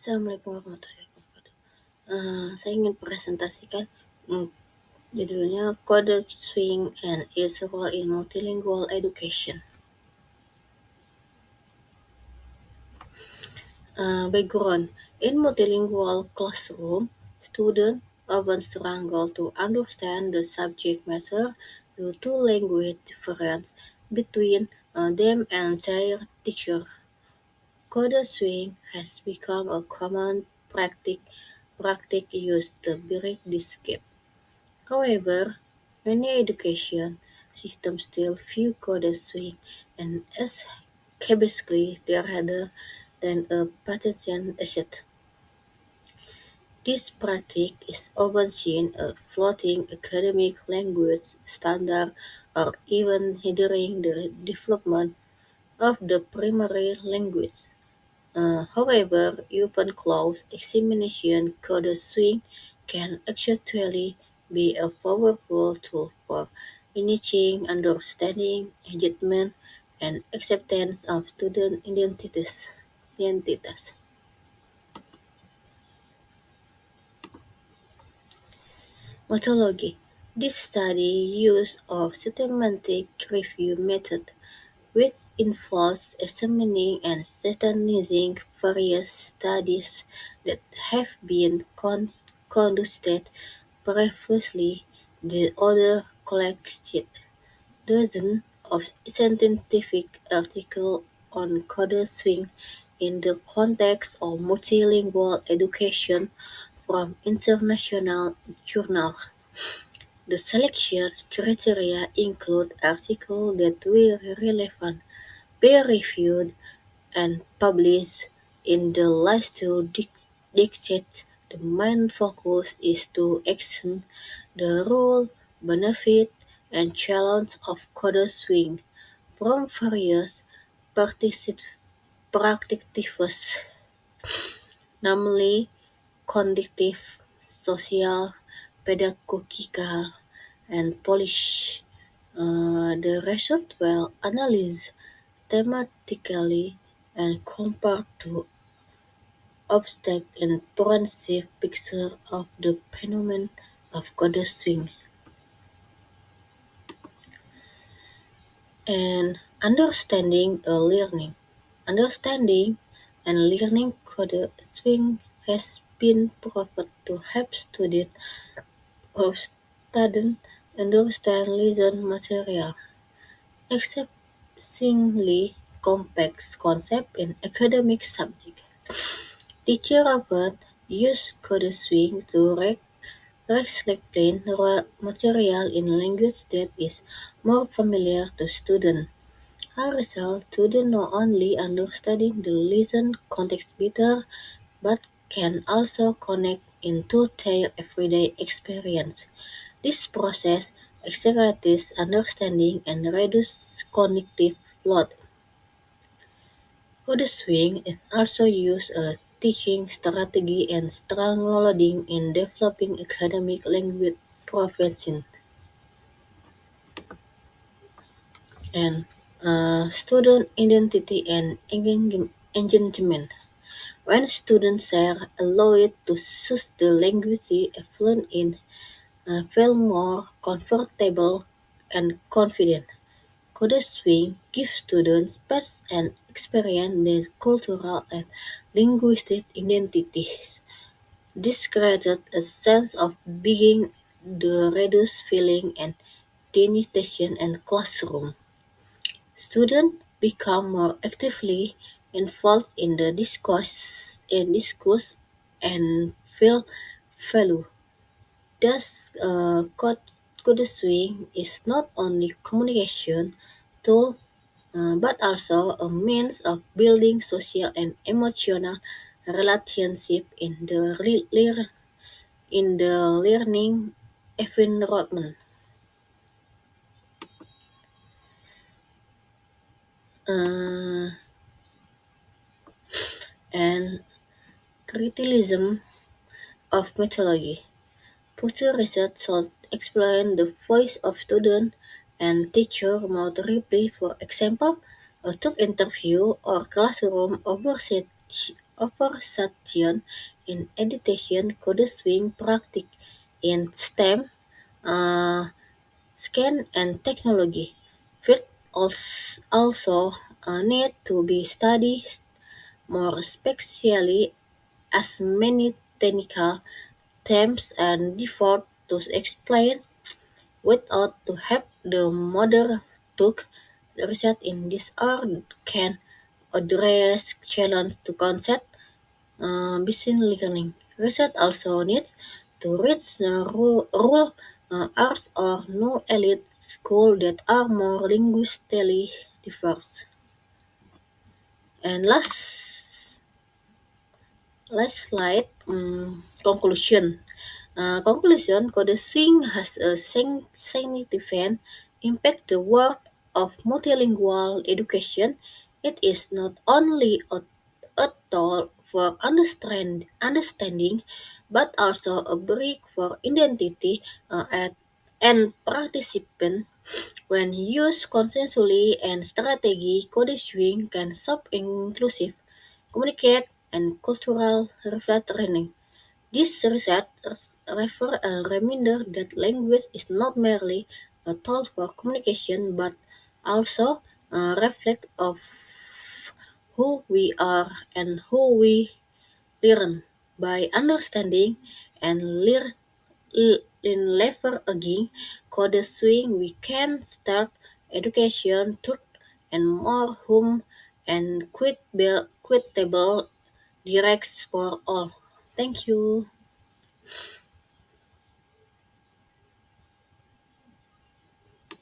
Assalamualaikum warahmatullahi wabarakatuh. Saya ingin presentasikan mm, judulnya Kode Swing and its Role in Multilingual Education. Background: in multilingual classroom, students often struggle to understand the subject matter due to language difference between them and their teacher. Code swing has become a common practice used to bridge this gap. However, many education systems still view code swing and as basically rather than a patent asset. This practice is often seen as floating academic language standard or even hindering the development of the primary language. However, open close examination code swing can actually be a powerful tool for enriching understanding, engagement, and acceptance of student identities. Methodology: this study use of systematic review method, which involves examining and synthesizing various studies that have been conducted previously. The author collected dozens of scientific articles on code swing in the context of multilingual education from international journals. The selection criteria include articles that were relevant, peer-reviewed, and published in the last two decades. The main focus is to examine the role, benefit, and challenge of code swing from various perspectives, namely cognitive, social, pedagogical, and policy. The result will analyze thematically and compare to abstract and forensic picture of the phenomenon of code swing. And understanding and learning code swing has been proven to help students understand lesson material, exceptionally complex concepts in academic subjects. Teachers often use code swing to explain material in language that is more familiar to students. As a result, students not only understand the lesson context better, but can also connect into their everyday experience. This process accelerates understanding and reduces cognitive load. Code swing is also used as teaching strategy and strategy in developing academic language proficiency and student identity and engagement. When students are allowed to choose the language they are fluent in, feel more comfortable and confident. Code swing gives students space and experience their cultural and linguistic identities. This created a sense of being the reduced feeling and denudation in classroom. Students become more actively involved in the discourse and feel valued. Thus, code swing is not only communication tool but also a means of building social and emotional relationship in the learning environment. Uh, and criticism of methodology. Future research should explain the voice of student and teacher more deeply. For example, a talk interview or classroom oversaturation in education could swing practice in STEM, uh, scan and technology. Field also need to be studied more especially as many technical terms and default to explain without to have the model took the research in this art can address challenge to concept machine learning. Research also needs to reach the rural arts or no elite schools that are more linguistically diverse. And last slide, conclusion. Conclusion, coding has a significant impact the world of multilingual education. It is not only a tool for understanding, but also a brick for identity and participation. When used consciously and strategy, coding can support inclusive, communicate, and cultural reflect learning. This research refers a reminder that language is not merely a tool for communication but also a reflect of who we are and who we learn. By understanding and in leveraging code swing, we can start education truth and more home and quitable directs for all. Thank you.